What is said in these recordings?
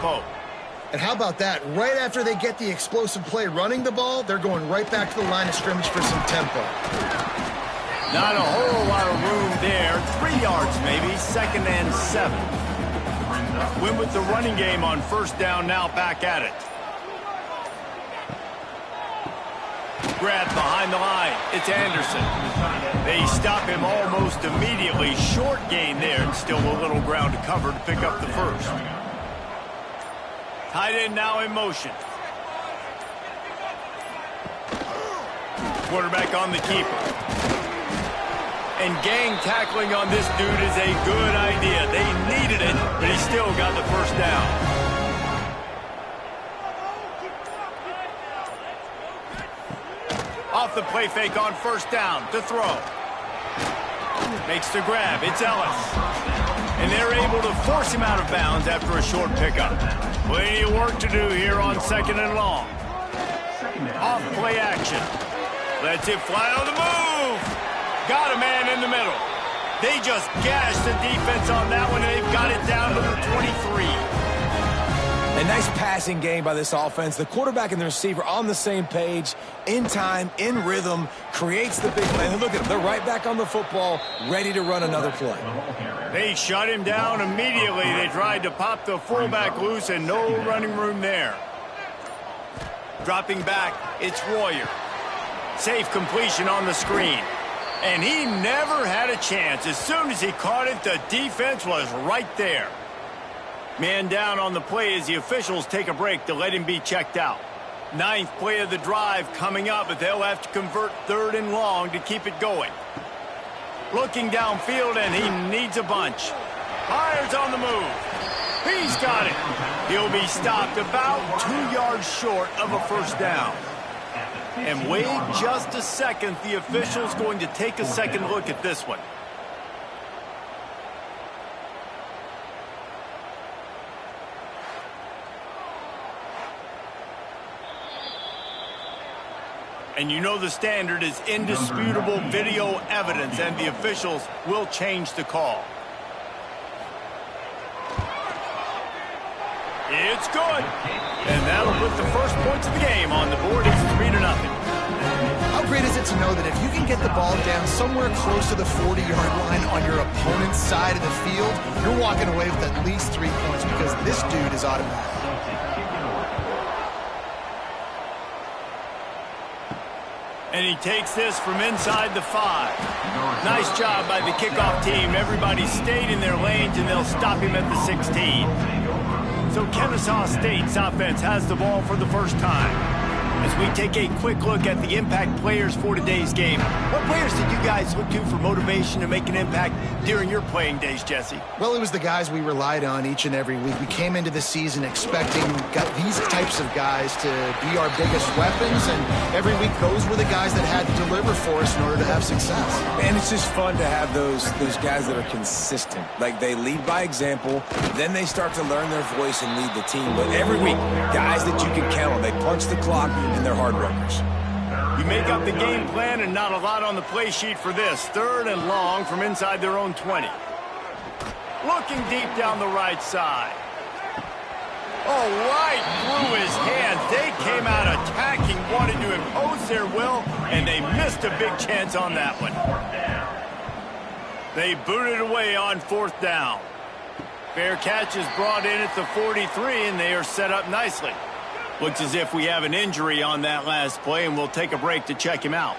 tempo. And how about that? Right after they get the explosive play running the ball, they're going right back to the line of scrimmage for some tempo. Not a whole lot of room there. 3 yards maybe, 2nd and 7. Win with the running game on 1st down, now back at it. Grab behind the line. It's Anderson. They stop him almost immediately. Short gain there, and still a little ground to cover to pick up the first. Tight end now in motion. Quarterback on the keeper. And gang tackling on this dude is a good idea. They needed it, but he still got the first down. Off the play fake on 1st down to throw. Makes the grab. It's Ellis. And they're able to force him out of bounds after a short pickup. Plenty of work to do here on 2nd and long. Off play action. Lets it fly on the move. Got a man in the middle. They just gashed the defense on that one, and they've got it down to the 23. A nice passing game by this offense. The quarterback and the receiver on the same page, in time, in rhythm, creates the big play. And look at them. They're right back on the football, ready to run another play. They shut him down immediately. They tried to pop the fullback loose, and no running room there. Dropping back, it's Royer. Safe completion on the screen. And he never had a chance. As soon as he caught it, the defense was right there. Man down on the play as the officials take a break to let him be checked out. 9th play of the drive coming up, but they'll have to convert 3rd and long to keep it going. Looking downfield, and he needs a bunch. Myers on the move. He's got it. He'll be stopped about 2 yards short of a 1st down. And wait just a second. The official's going to take a second look at this one. And you know the standard is indisputable video evidence, and the officials will change the call. It's good. And that'll put the first points of the game on the board. It's 3-0. How great is it to know that if you can get the ball down somewhere close to the 40-yard line on your opponent's side of the field, you're walking away with at least 3 points because this dude is automatic. And he takes this from inside the 5. Nice job by the kickoff team. Everybody stayed in their lanes, and they'll stop him at the 16. So Kinnesaw State's offense has the ball for the first time. As we take a quick look at the impact players for today's game, what players did you guys look to for motivation to make an impact during your playing days, Jesse? Well, it was the guys we relied on each and every week. We came into the season expecting these types of guys to be our biggest weapons, and every week those were the guys that had to deliver for us in order to have success. And it's just fun to have those guys that are consistent. Like, they lead by example, then they start to learn their voice and lead the team. But every week, guys that you can count on, they punch the clock, and they're hard workers. You make up the game plan, and not a lot on the play sheet for this. 3rd and long from inside their own 20. Looking deep down the right side. Oh, right through his hands. They came out attacking, wanted to impose their will, and they missed a big chance on that one. They booted away on 4th down. Fair catch is brought in at the 43, and they are set up nicely. Looks as if we have an injury on that last play, and we'll take a break to check him out.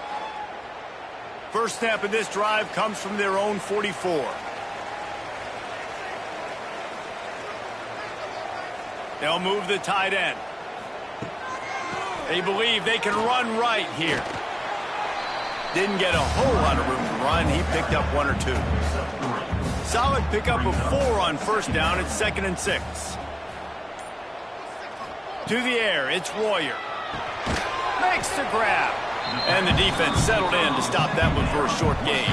First snap of this drive comes from their own 44. They'll move the tight end. They believe they can run right here. Didn't get a whole lot of room to run. He picked up 1 or 2. Solid pickup of 4 on 1st down. It's 2nd and 6. To the air, it's Royer. Makes the grab. And the defense settled in to stop that one for a short gain.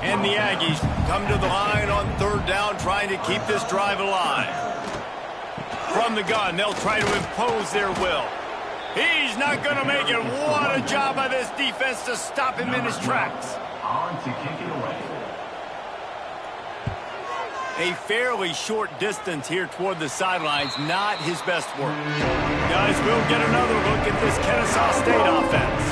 And the Aggies come to the line on 3rd down, trying to keep this drive alive. From the gun, they'll try to impose their will. He's not going to make it. What a job by this defense to stop him in his tracks. On to kick it away. A fairly short distance here toward the sidelines, not his best work. Guys, we'll get another look at this Kinnesaw State offense.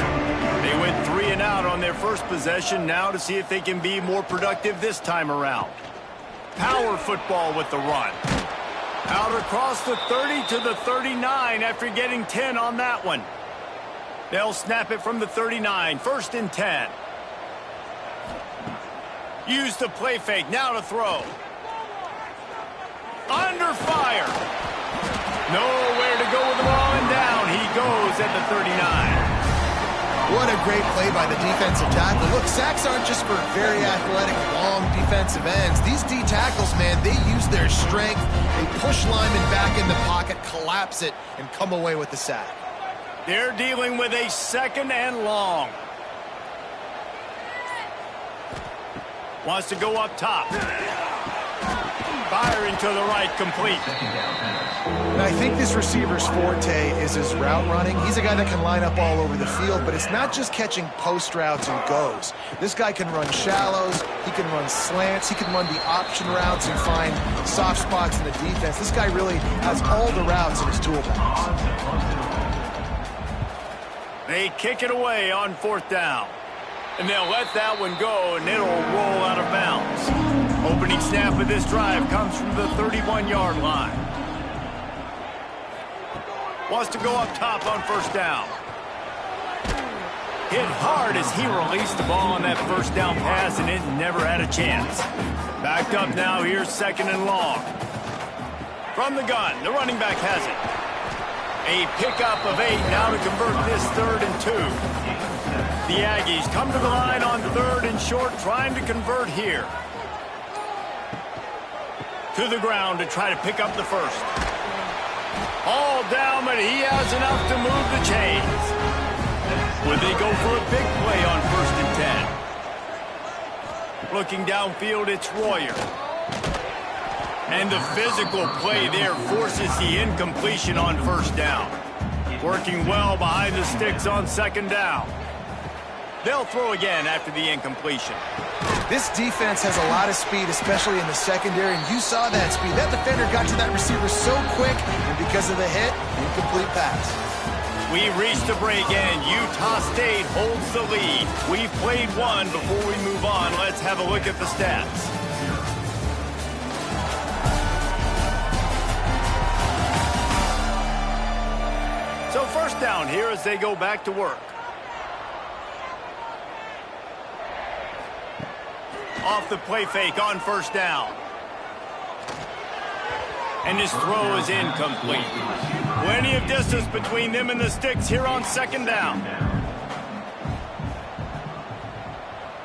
They went 3 and out on their first possession, now to see if they can be more productive this time around. Power football with the run. Out across the 30 to the 39 after getting 10 on that one. They'll snap it from the 39, 1st and 10. Use the play fake, now to throw. Under fire. Nowhere to go with the ball, and down he goes at the 39. What a great play by the defensive tackle. Look, sacks aren't just for very athletic, long defensive ends. These D tackles, man, they use their strength. They push linemen back in the pocket, collapse it, and come away with the sack. They're dealing with a 2nd and long. Wants to go up top. Firing to the right, complete. And I think this receiver's forte is his route running. He's a guy that can line up all over the field, but it's not just catching post routes and goes. This guy can run shallows, he can run slants, he can run the option routes and find soft spots in the defense. This guy really has all the routes in his toolbox. They kick it away on 4th down. And they'll let that one go, and it'll roll out of bounds. Opening snap of this drive comes from the 31-yard line. Wants to go up top on 1st down. Hit hard as he released the ball on that 1st down pass, and it never had a chance. Backed up now, here's 2nd and long. From the gun, the running back has it. A pickup of 8 now to convert this 3rd and 2. The Aggies come to the line on 3rd and short, trying to convert here. To the ground to try to pick up the 1st. All down, but he has enough to move the chains. Would they go for a big play on 1st and 10? Looking downfield, it's Royer. And the physical play there forces the incompletion on 1st down. Working well behind the sticks on 2nd down. They'll throw again after the incompletion. This defense has a lot of speed, especially in the secondary, and you saw that speed. That defender got to that receiver so quick, and because of the hit, incomplete pass. We reached the break, and Utah State holds the lead. We've played one. Before we move on, let's have a look at the stats. So 1st down here as they go back to work. Off the play fake on 1st down. And his throw is incomplete. Plenty of distance between them and the sticks here on 2nd down.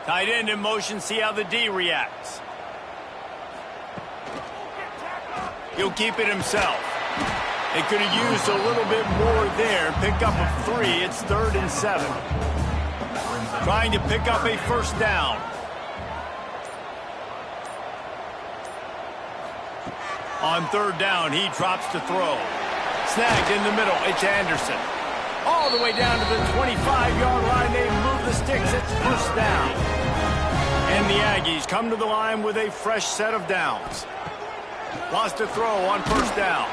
Tight end in motion, see how the D reacts. He'll keep it himself. They could have used a little bit more there. Pick up a 3, it's 3rd and 7. Trying to pick up a 1st down. On 3rd down, he drops to throw. Snagged in the middle, it's Anderson. All the way down to the 25-yard line, they move the sticks, it's 1st down. And the Aggies come to the line with a fresh set of downs. Lost to throw on 1st down.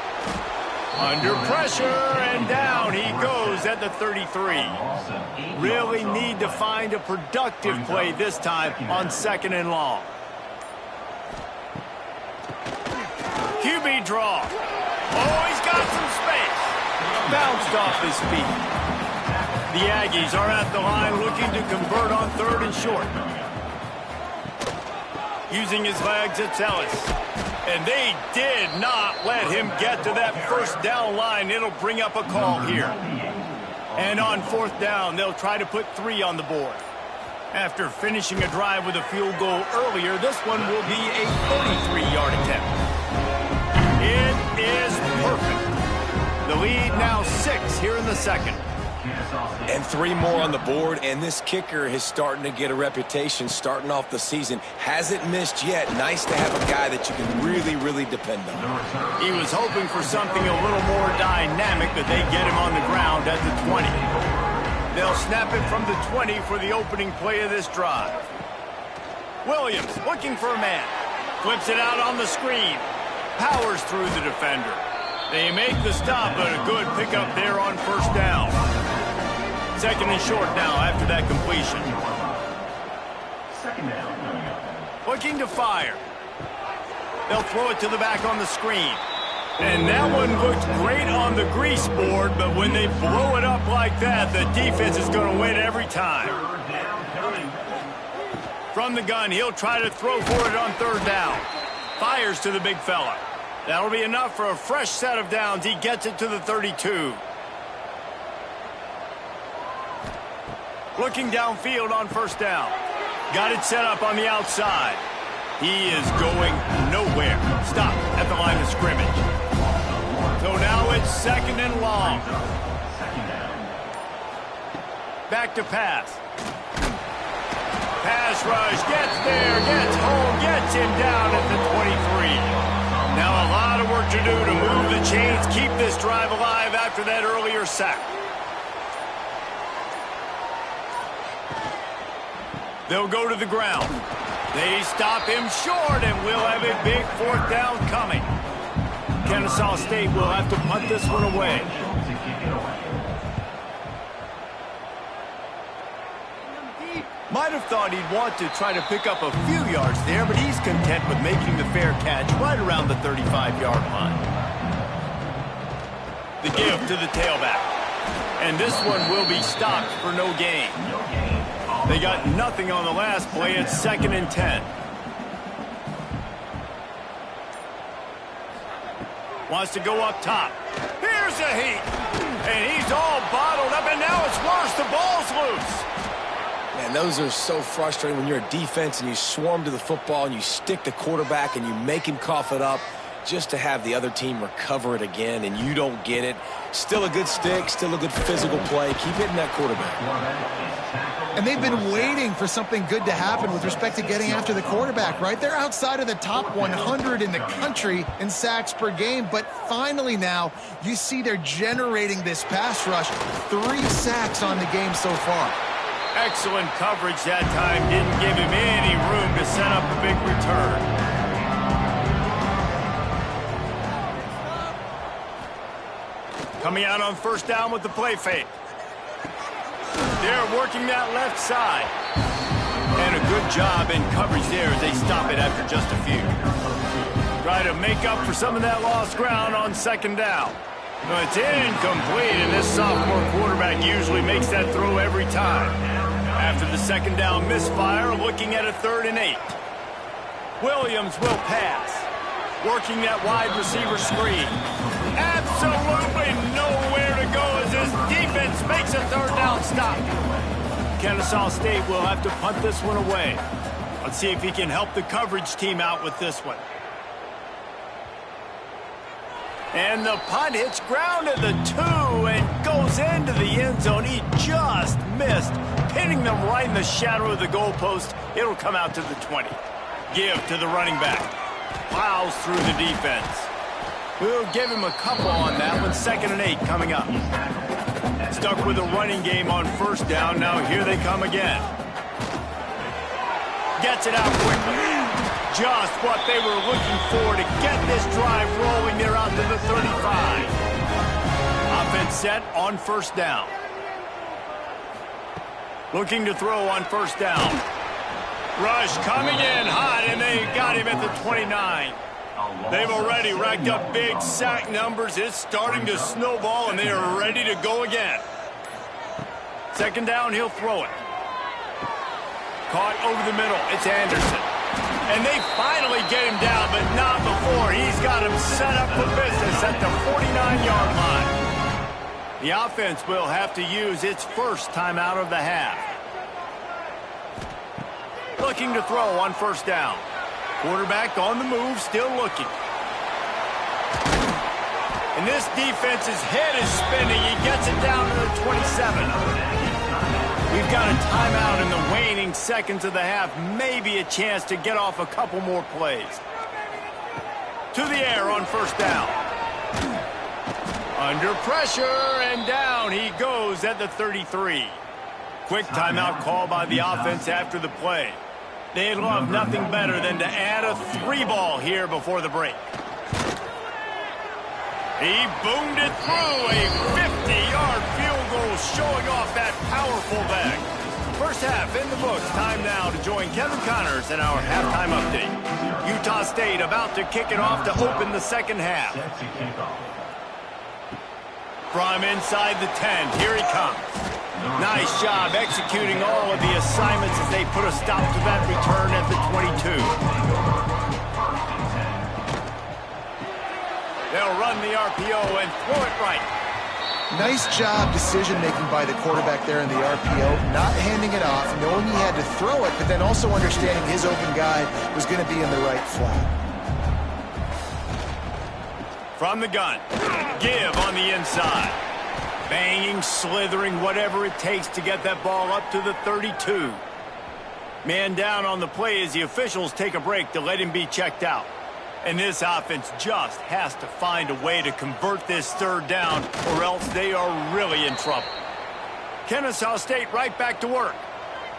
Under pressure, and down he goes at the 33. Really need to find a productive play this time on 2nd and long. QB draw. Oh, he's got some space. Bounced off his feet. The Aggies are at the line looking to convert on 3rd and short. Using his legs, it's Ellis. And they did not let him get to that 1st down line. It'll bring up a call here. And on 4th down, they'll try to put 3 on the board. After finishing a drive with a field goal earlier, this one will be a 33-yard attempt. It is perfect. The lead now 6 here in the 2nd. And 3 more on the board, and this kicker is starting to get a reputation starting off the season. Hasn't missed yet. Nice to have a guy that you can really, really depend on. He was hoping for something a little more dynamic, but they get him on the ground at the 20. They'll snap it from the 20 for the opening play of this drive. Williams looking for a man. Flips it out on the screen. Powers through the defender. They make the stop, but a good pickup there on first down. Second and short now after that completion. Second down. Looking to fire. They'll throw it to the back on the screen. And that one looked great on the grease board, but when they blow it up like that, the defense is going to win every time. From the gun, he'll try to throw for it on third down. Fires to the big fella. That'll be enough for a fresh set of downs. He gets it to the 32. Looking downfield on first down. Got it set up on the outside. He is going nowhere. Stop at the line of scrimmage. So now it's second and long. Back to pass. Pass rush, gets there, gets home, gets him down at the 23. Now a lot of work to do to move the chains, keep this drive alive after that earlier sack. They'll go to the ground. They stop him short, and we'll have a big fourth down coming. Kinnesaw State will have to punt this one away. Might have thought he'd want to try to pick up a few yards there, but he's content with making the fair catch right around the 35-yard line. The give to the tailback. And this one will be stopped for no gain. They got nothing on the last play. It's second and 10. Wants to go up top. Here's a heat. And he's all bottled up, and now it's worse. The ball's loose. Man, those are so frustrating when you're a defense and you swarm to the football and you stick the quarterback and you make him cough it up just to have the other team recover it again, and you don't get it. Still a good stick, still a good physical play. Keep hitting that quarterback. And they've been waiting for something good to happen with respect to getting after the quarterback, right? They're outside of the top 100 in the country in sacks per game, but finally now you see they're generating this pass rush. 3 sacks on the game so far. Excellent coverage that time. Didn't give him any room to set up a big return. Coming out on first down with the play fake. They're working that left side. And a good job in coverage there as they stop it after just a few. Try to make up for some of that lost ground on second down. No, it's incomplete, and this sophomore quarterback usually makes that throw every time. After the second down misfire, looking at a 3rd and 8. Williams will pass. Working that wide receiver screen. Absolutely nowhere to go as this defense makes a 3rd down stop. Kinnesaw State will have to punt this one away. Let's see if he can help the coverage team out with this one. And the punt hits ground at the 2 and goes into the end zone. He just missed, pinning them right in the shadow of the goalpost. It'll come out to the 20. Give to the running back. Plows through the defense. We'll give him a couple on that one. 2nd and 8 coming up. Stuck with a running game on first down. Now here they come again. Gets it out quickly. Just what they were looking for to get this drive rolling. They're out to the 35. Offense set on first down. Looking to throw on first down. Rush coming in hot, and they got him at the 29. They've already racked up big sack numbers. It's starting to snowball, and they are ready to go again. Second down, he'll throw it. Caught over the middle. It's Anderson. And they finally get him down, but not before. He's got him set up for business at the 49-yard line. The offense will have to use its first timeout of the half. Looking to throw on first down. Quarterback on the move, still looking. And this defense's head is spinning. He gets it down to the 27. We've got a timeout in the waning seconds of the half. Maybe a chance to get off a couple more plays. To the air on first down. Under pressure, and down he goes at the 33. Quick timeout call by the offense after the play. They'd love nothing better than to add a 3-ball here before the break. He boomed it through, a 50-yard field goal showing off that powerful leg. First half in the books. Time now to join Kevin Connors in our halftime update. Utah State about to kick it off to open the second half. From inside the 10, here he comes. Nice job executing all of the assignments as they put a stop to that return at the 22. They'll run the RPO and throw it right. Nice job decision-making by the quarterback there in the RPO, not handing it off, knowing he had to throw it, but then also understanding his open guy was going to be in the right flat. From the gun, give on the inside. Banging, slithering, whatever it takes to get that ball up to the 32. Man down on the play as the officials take a break to let him be checked out. And this offense just has to find a way to convert this third down, or else they are really in trouble. Kinnesaw State right back to work.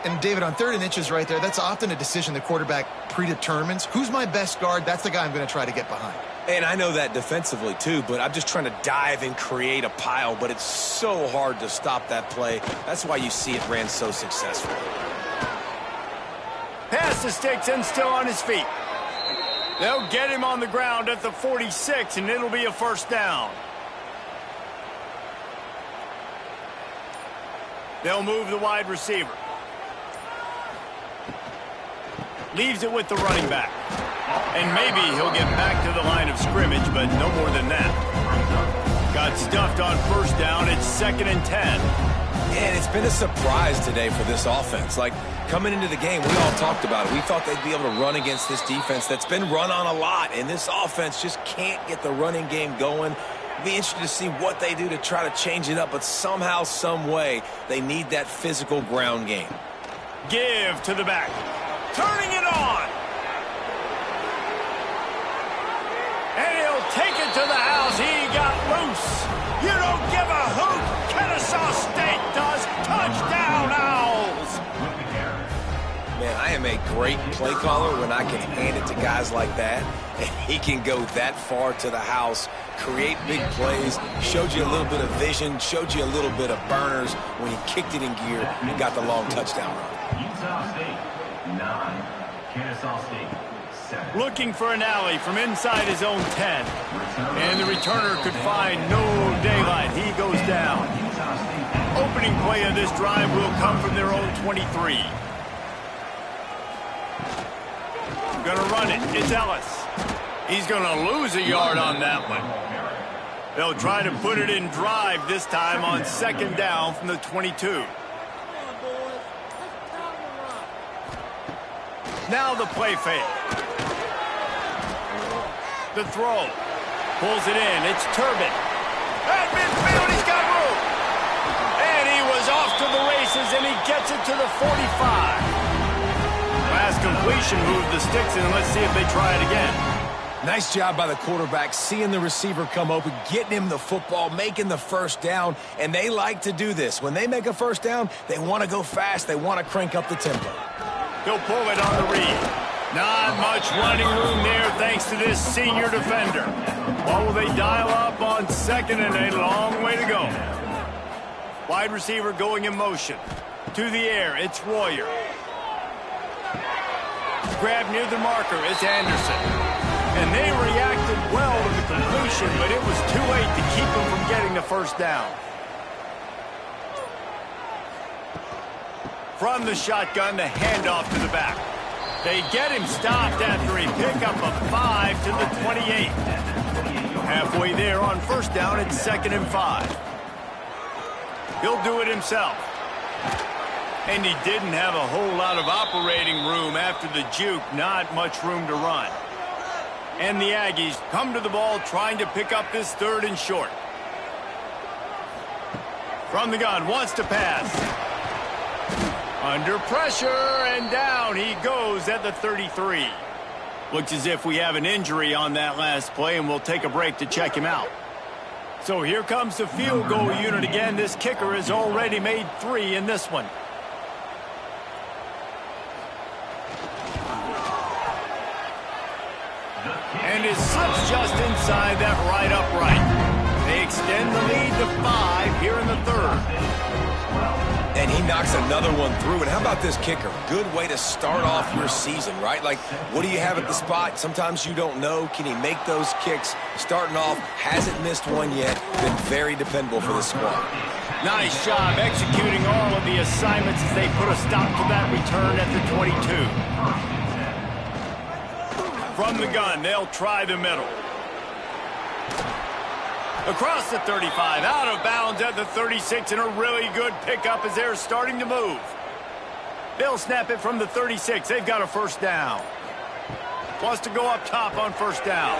And, David, on 3rd and inches right there, that's often a decision the quarterback predetermines. Who's my best guard? That's the guy I'm going to try to get behind. And I know that defensively, too, but I'm just trying to dive and create a pile, but it's so hard to stop that play. That's why you see it ran so successfully. Pass to sticks and still on his feet. They'll get him on the ground at the 46, and it'll be a first down. They'll move the wide receiver. Leaves it with the running back. And maybe he'll get back to the line of scrimmage, but no more than that. Got stuffed on first down. It's 2nd and 10. And it's been a surprise today for this offense. Like, coming into the game, we all talked about it. We thought they'd be able to run against this defense that's been run on a lot, and this offense just can't get the running game going. Be interested to see what they do to try to change it up, but somehow, some way, they need that physical ground game. Give to the back. Turning it on. And he'll take it to the house. He got loose. You don't give a hoot. Kinnesaw State does. Touchdown, Owls. Man, I am a great play caller when I can hand it to guys like that. And he can go that far to the house, create big plays, showed you a little bit of vision, showed you a little bit of burners when he kicked it in gear and got the long touchdown run. Utah State, 9. Kinnesaw State, 7. Looking for an alley from inside his own 10. And the returner could find no daylight. He goes down. Opening play of this drive will come from their own 23. Gonna run it. It's Ellis. He's gonna lose a yard on that one. They'll try to put it in drive this time on 2nd down from the 22. Now the play fake. The throw. Pulls it in. It's Turbin. At midfield, he's got room. And he was off to the races, and he gets it to the 45. Last completion moved the sticks, and let's see if they try it again. Nice job by the quarterback, seeing the receiver come open, getting him the football, making the first down, and they like to do this. When they make a first down, they want to go fast. They want to crank up the tempo. He'll pull it on the read. Not much running room there thanks to this senior defender. What will they dial up on 2nd and a long way to go? Wide receiver going in motion. To the air, it's Royer. Grab near the marker, it's Anderson. And they reacted well to the completion, but it was too late to keep them from getting the first down. From the shotgun, the handoff to the back. They get him stopped after a pickup of 5 to the 28. Halfway there on first down, it's 2nd and 5. He'll do it himself. And he didn't have a whole lot of operating room after the juke. Not much room to run. And the Aggies come to the ball trying to pick up this 3rd and short. From the gun, wants to pass. Under pressure, and down he goes at the 33. Looks as if we have an injury on that last play, and we'll take a break to check him out. So here comes the field goal unit again. This kicker has already made 3 in this one. is slips just inside that right upright. They extend the lead to 5 here in the third. And he knocks another one through. And how about this kicker? Good way to start off your season, right? Like, what do you have at the spot? Sometimes you don't know. Can he make those kicks? Starting off, hasn't missed one yet. Been very dependable for the squad. Nice job executing all of the assignments as they put a stop to that return at the 22. From the gun, they'll try the middle. Across the 35, out of bounds at the 36, and a really good pickup as they're starting to move. They'll snap it from the 36. They've got a first down. Wants to go up top on first down.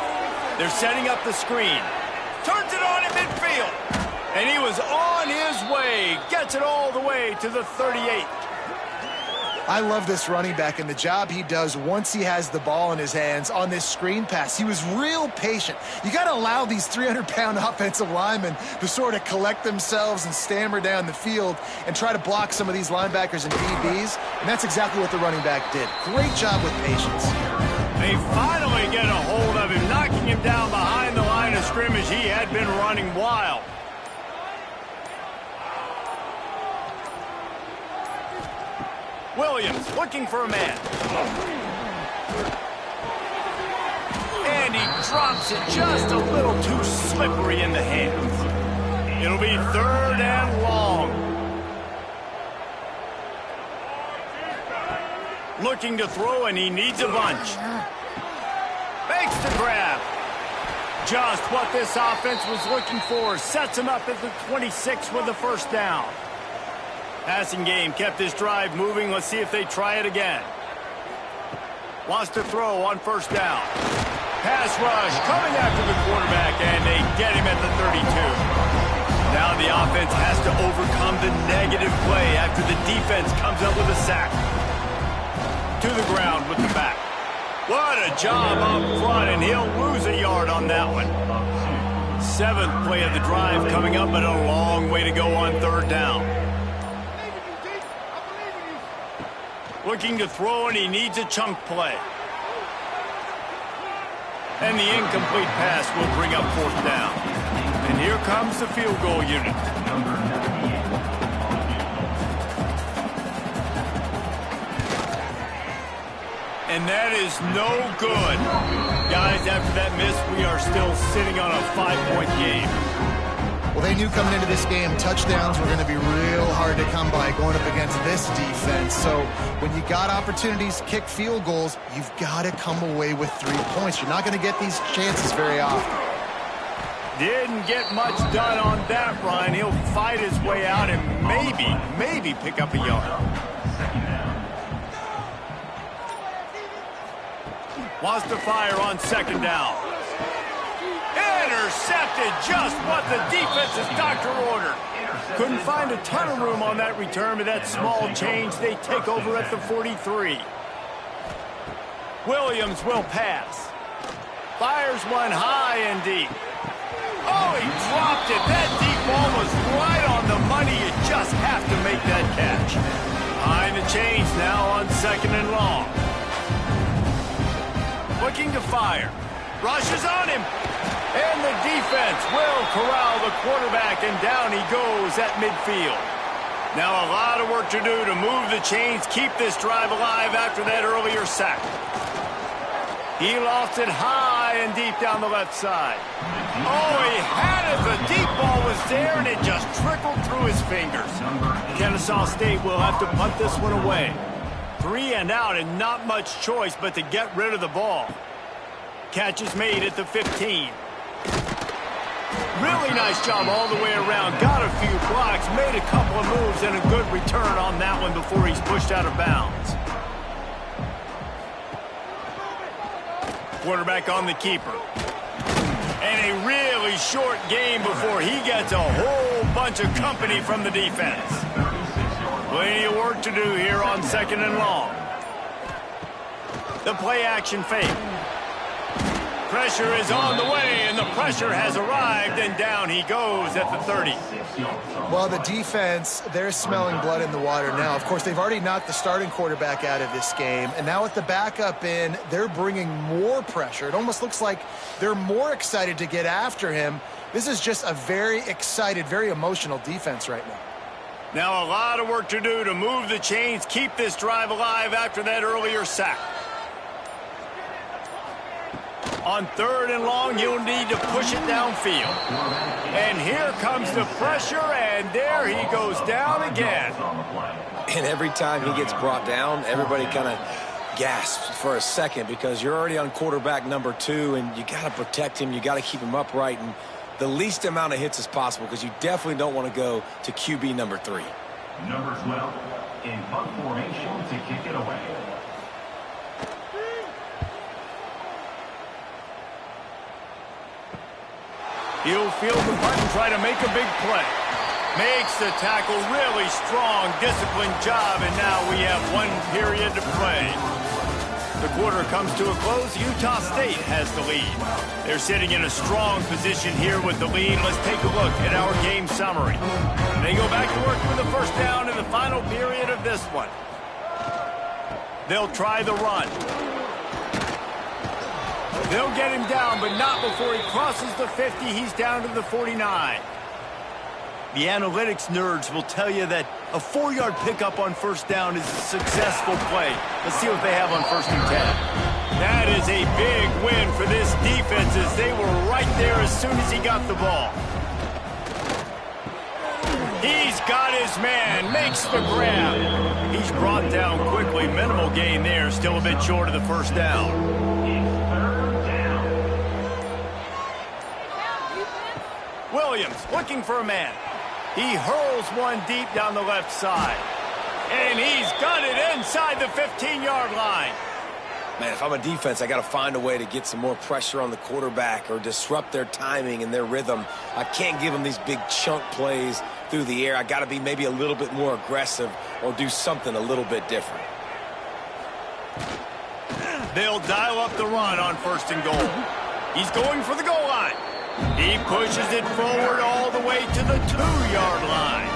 They're setting up the screen. Turns it on in midfield. And he was on his way. Gets it all the way to the 38. I love this running back and the job he does once he has the ball in his hands on this screen pass. He was real patient. You got to allow these 300-pound offensive linemen to sort of collect themselves and stammer down the field and try to block some of these linebackers and DBs, and that's exactly what the running back did. Great job with patience. They finally get a hold of him, knocking him down behind the line of scrimmage. He had been running wild. Williams looking for a man. And he drops it just a little too slippery in the hands. It'll be 3rd and long. Looking to throw, and he needs a bunch. Makes the grab. Just what this offense was looking for. Sets him up at the 26 with the first down. Passing game kept this drive moving. Let's see if they try it again. Wants to throw on first down. Pass rush coming after the quarterback, and they get him at the 32. Now the offense has to overcome the negative play after the defense comes up with a sack. To the ground with the back. What a job up front, and he'll lose a yard on that one. 7th play of the drive coming up, but a long way to go on 3rd down. Looking to throw, and he needs a chunk play. And the incomplete pass will bring up 4th down. And here comes the field goal unit. And that is no good. Guys, after that miss, we are still sitting on a 5-point game. Well, they knew coming into this game touchdowns were going to be real hard to come by going up against this defense. So when you got opportunities to kick field goals, you've got to come away with 3 points. You're not going to get these chances very often. Didn't get much done on that run. He'll fight his way out and maybe pick up a yard. Wants to fire on 2nd down. Intercepted, just what the defense's doctor ordered. Couldn't find a ton of room on that return, but that small change, they take over at the 43. Williams will pass. Fires one high and deep. Oh, he dropped it. That deep ball was right on the money. You just have to make that catch. Behind the chains now on 2nd and long. Looking to fire. Rushes on him. And the defense will corral the quarterback, and down he goes at midfield. Now a lot of work to do to move the chains, keep this drive alive after that earlier sack. He lost it high and deep down the left side. Oh, he had it. The deep ball was there, and it just trickled through his fingers. Kinnesaw State will have to punt this one away. 3 and out, and not much choice but to get rid of the ball. Catch is made at the 15. Really nice job all the way around. Got a few blocks, made a couple of moves, and a good return on that one before he's pushed out of bounds. Quarterback on the keeper. And a really short game before he gets a whole bunch of company from the defense. Plenty of work to do here on 2nd and long. The play action fake. Pressure is on the way, and the pressure has arrived, and down he goes at the 30. Well, the defense, they're smelling blood in the water now. Of course, they've already knocked the starting quarterback out of this game, and now with the backup in, they're bringing more pressure. It almost looks like they're more excited to get after him. This is just a very excited, very emotional defense right now. Now a lot of work to do to move the chains, keep this drive alive after that earlier sack. On 3rd and long, you'll need to push it downfield. And here comes the pressure, and there he goes down again. And every time he gets brought down, everybody kind of gasps for a second because you're already on quarterback number 2, and you got to protect him. You got to keep him upright and the least amount of hits as possible because you definitely don't want to go to QB number 3. Number 12 in punt formation to kick it away. He'll field the punt and try to make a big play. Makes the tackle, really strong, disciplined job, and now we have 1 period to play. The quarter comes to a close. Utah State has the lead. They're sitting in a strong position here with the lead. Let's take a look at our game summary. They go back to work with the first down in the final period of this one. They'll try the run. They'll get him down, but not before he crosses the 50. He's down to the 49. The analytics nerds will tell you that a 4-yard pickup on first down is a successful play. Let's see what they have on 1st and 10. That is a big win for this defense as they were right there as soon as he got the ball. He's got his man, makes the grab. He's brought down quickly. Minimal gain there, still a bit short of the first down. Williams looking for a man. He hurls one deep down the left side. And he's got it inside the 15-yard line. Man, if I'm a defense, I got to find a way to get some more pressure on the quarterback or disrupt their timing and their rhythm. I can't give them these big chunk plays through the air. I got to be maybe a little bit more aggressive or do something a little bit different. They'll dial up the run on 1st and goal. He's going for the goal line. He pushes it forward all the way to the 2-yard line.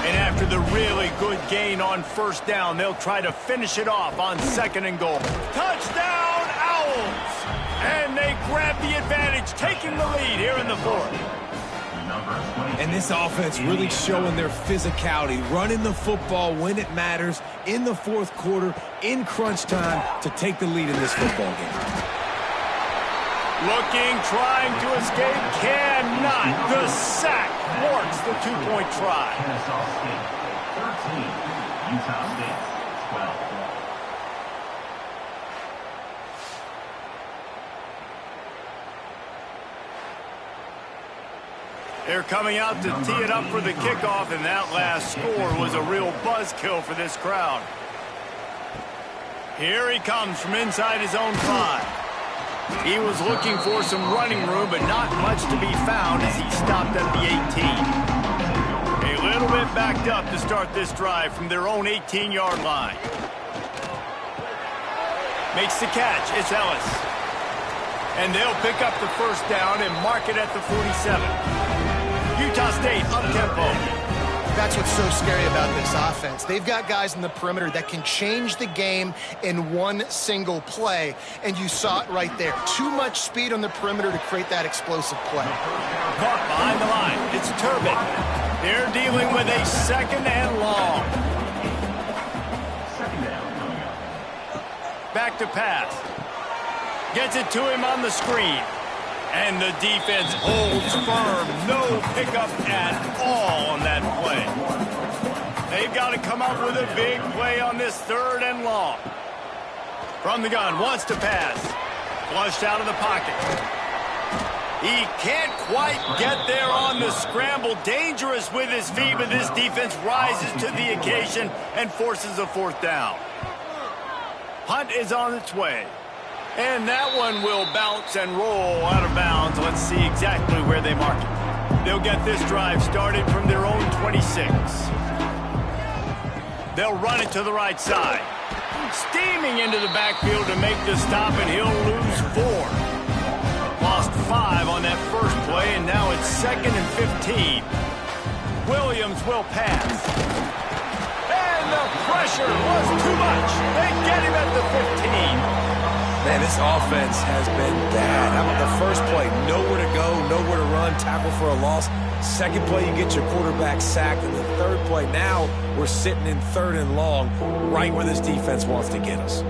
And after the really good gain on first down, they'll try to finish it off on 2nd and goal. Touchdown, Owls! And they grab the advantage, taking the lead here in the 4th. And this offense really showing their physicality, running the football when it matters, in the 4th quarter, in crunch time, to take the lead in this football game. Looking, trying to escape, cannot. The sack thwarts the 2-point try. Kinnesaw State 13, Utah State 12. They're coming out to tee it up for the kickoff, and that last score was a real buzzkill for this crowd. Here he comes from inside his own 5. He was looking for some running room, but not much to be found as he stopped at the 18. A little bit backed up to start this drive from their own 18-yard line. Makes the catch. It's Ellis. And they'll pick up the first down and mark it at the 47. Utah State up-tempo. That's what's so scary about this offense. They've got guys in the perimeter that can change the game in one single play, and you saw it right there. Too much speed on the perimeter to create that explosive play. Caught behind the line. It's Turbin. They're dealing with a 2nd and long. Back to pass. Gets it to him on the screen. And the defense holds firm. No pickup at all on that play. They've got to come up with a big play on this 3rd and long. From the gun, wants to pass. Flushed out of the pocket. He can't quite get there on the scramble. Dangerous with his feet, but this defense rises to the occasion and forces a 4th down. Punt is on its way. And that one will bounce and roll out of bounds. Let's see exactly where they mark it. They'll get this drive started from their own 26. They'll run it to the right side. Steaming into the backfield to make the stop, and he'll lose 4. 2nd and 15. Williams will pass. And the pressure was too much. They get him at the 15. Man, this offense has been bad. How about the first play? Nowhere to go, nowhere to run, tackle for a loss. Second play, you get your quarterback sacked. And the third play, now we're sitting in 3rd and long, right where this defense wants to get us.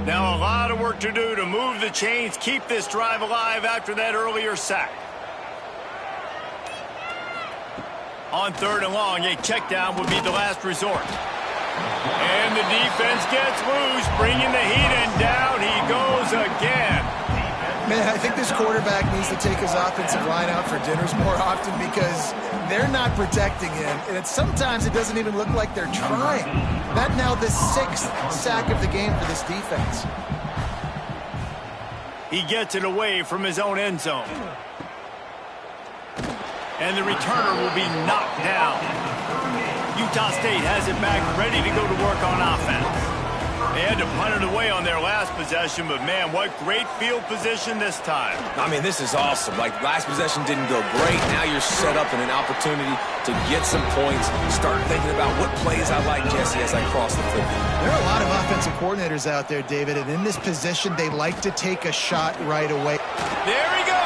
Now a lot of work to do to move the chains, keep this drive alive after that earlier sack. On 3rd and long, a check down would be the last resort. And the defense gets loose, bringing the heat, and down he goes again. Man, I think this quarterback needs to take his offensive line out for dinners more often because they're not protecting him. And sometimes it doesn't even look like they're trying. That now the 6th sack of the game for this defense. He gets it away from his own end zone. And the returner will be knocked down. Utah State has it back, ready to go to work on offense. They had to punt it away on their last possession, but man, what great field position this time. I mean, this is awesome. Like, last possession didn't go great. Now you're set up in an opportunity to get some points. Start thinking about what plays I like, Jesse, as I cross the football. There are a lot of offensive coordinators out there, David, and in this position, they like to take a shot right away. There he goes.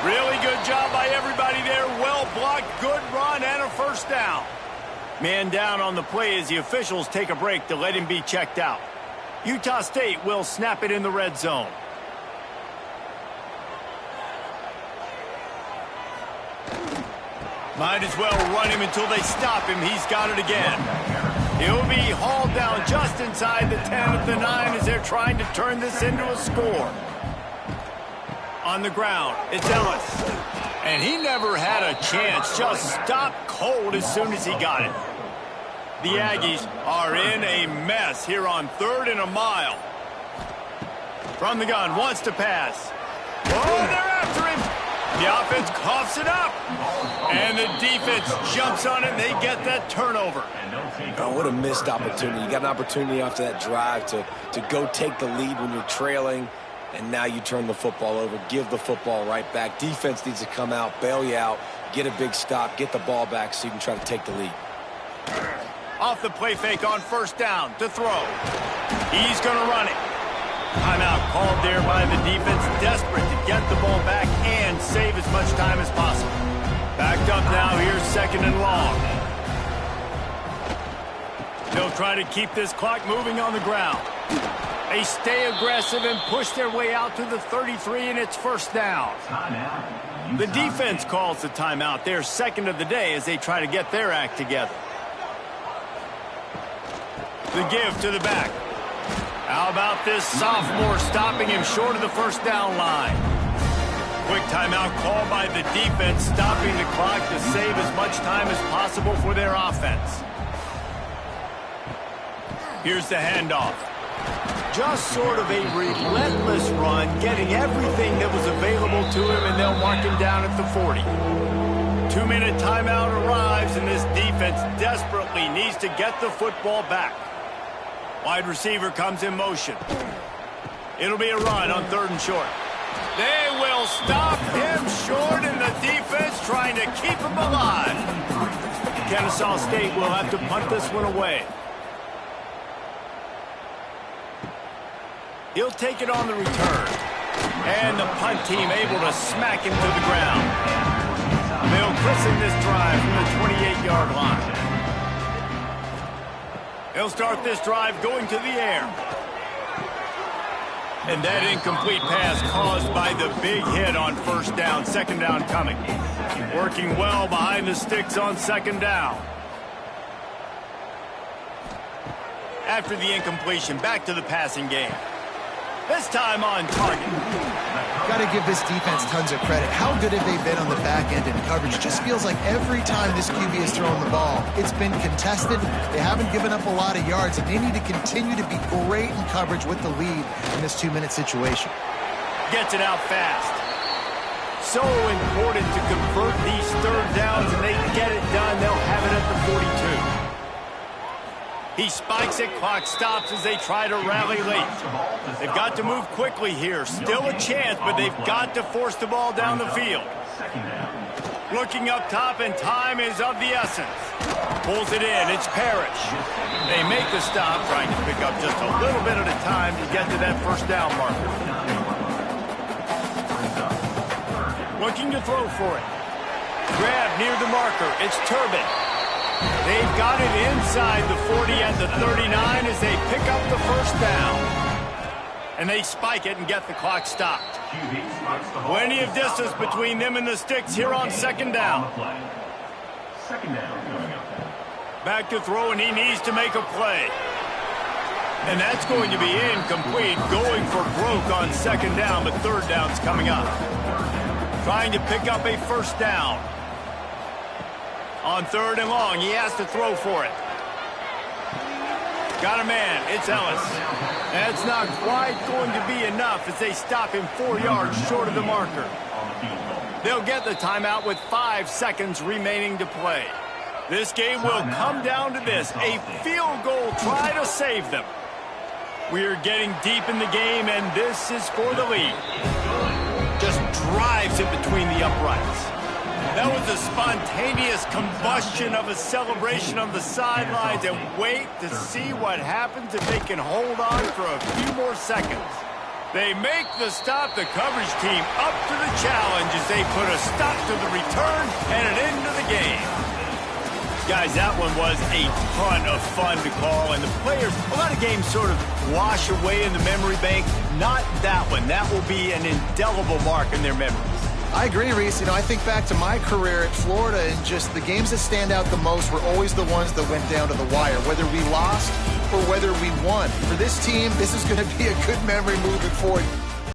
Really good job by everybody there. Well blocked, good run, and a first down. Man down on the play as the officials take a break to let him be checked out. Utah State will snap it in the red zone. Might as well run him until they stop him. He's got it again. He'll be hauled down just inside the 10 at the 9 as they're trying to turn this into a score. On the ground, it's Ellis. And he never had a chance. Just stopped cold as soon as he got it. The Aggies are in a mess here on 3rd and a mile. From the gun, wants to pass. Oh, they're after him. The offense coughs it up. And the defense jumps on it, and they get that turnover. Oh, what a missed opportunity. You got an opportunity after that drive to go take the lead when you're trailing. And now you turn the football over, give the football right back. Defense needs to come out, bail you out, get a big stop, get the ball back so you can try to take the lead. Off the play fake on first down to throw. He's going to run it. Timeout called there by the defense, desperate to get the ball back and save as much time as possible. Backed up now, here's 2nd and long. They'll try to keep this clock moving on the ground. They stay aggressive and push their way out to the 33, and it's first down. The defense calls the timeout. Their 2nd of the day as they try to get their act together. The give to the back. How about this sophomore stopping him short of the first down line? Quick timeout called by the defense, stopping the clock to save as much time as possible for their offense. Here's the handoff. Just sort of a relentless run, getting everything that was available to him, and they'll mark him down at the 40. 2-minute timeout arrives, and this defense desperately needs to get the football back. Wide receiver comes in motion. It'll be a run on 3rd and short. They will stop him short, and the defense trying to keep him alive. Kinnesaw State will have to punt this one away. He'll take it on the return. And the punt team able to smack him to the ground. They'll christen this drive from the 28-yard line. They'll start this drive going to the air. And that incomplete pass caused by the big hit on first down. 2nd down coming. Working well behind the sticks on 2nd down. After the incompletion, back to the passing game. This time on target. Got to give this defense tons of credit. How good have they been on the back end in coverage? It just feels like every time this QB is throwing the ball, it's been contested. They haven't given up a lot of yards, and they need to continue to be great in coverage with the lead in this 2-minute situation. Gets it out fast. So important to convert these 3rd downs, and they get it done. They'll have it at the 42. He spikes it, clock stops as they try to rally late. They've got to move quickly here. Still a chance, but they've got to force the ball down the field. Looking up top, and time is of the essence. Pulls it in. It's Parrish. They make the stop, trying to pick up just a little bit at a time to get to that first down marker. Looking to throw for it. Grab near the marker. It's Turbin. They've got it inside the 40 at the 39 as they pick up the first down. And they spike it and get the clock stopped. Plenty of distance between them and the sticks here on second down. Back to throw, and he needs to make a play. And that's going to be incomplete, going for broke on second down, but third down's coming up. Trying to pick up a first down. On third and long, he has to throw for it. Got a man, it's Ellis. That's not quite going to be enough as they stop him 4 yards short of the marker. They'll get the timeout with 5 seconds remaining to play. This game will come down to this, a field goal try to save them. We are getting deep in the game, and this is for the lead. Just drives it between the uprights. That was a spontaneous combustion of a celebration on the sidelines, and wait to see what happens if they can hold on for a few more seconds. They make the stop, the coverage team up to the challenge as they put a stop to the return and an end to the game. Guys, that one was a ton of fun to call, and the players, a lot of games sort of wash away in the memory bank. Not that one. That will be an indelible mark in their memories. I agree, Reese. You know, I think back to my career at Florida, and just the games that stand out the most were always the ones that went down to the wire, whether we lost or whether we won. For this team, this is going to be a good memory moving forward.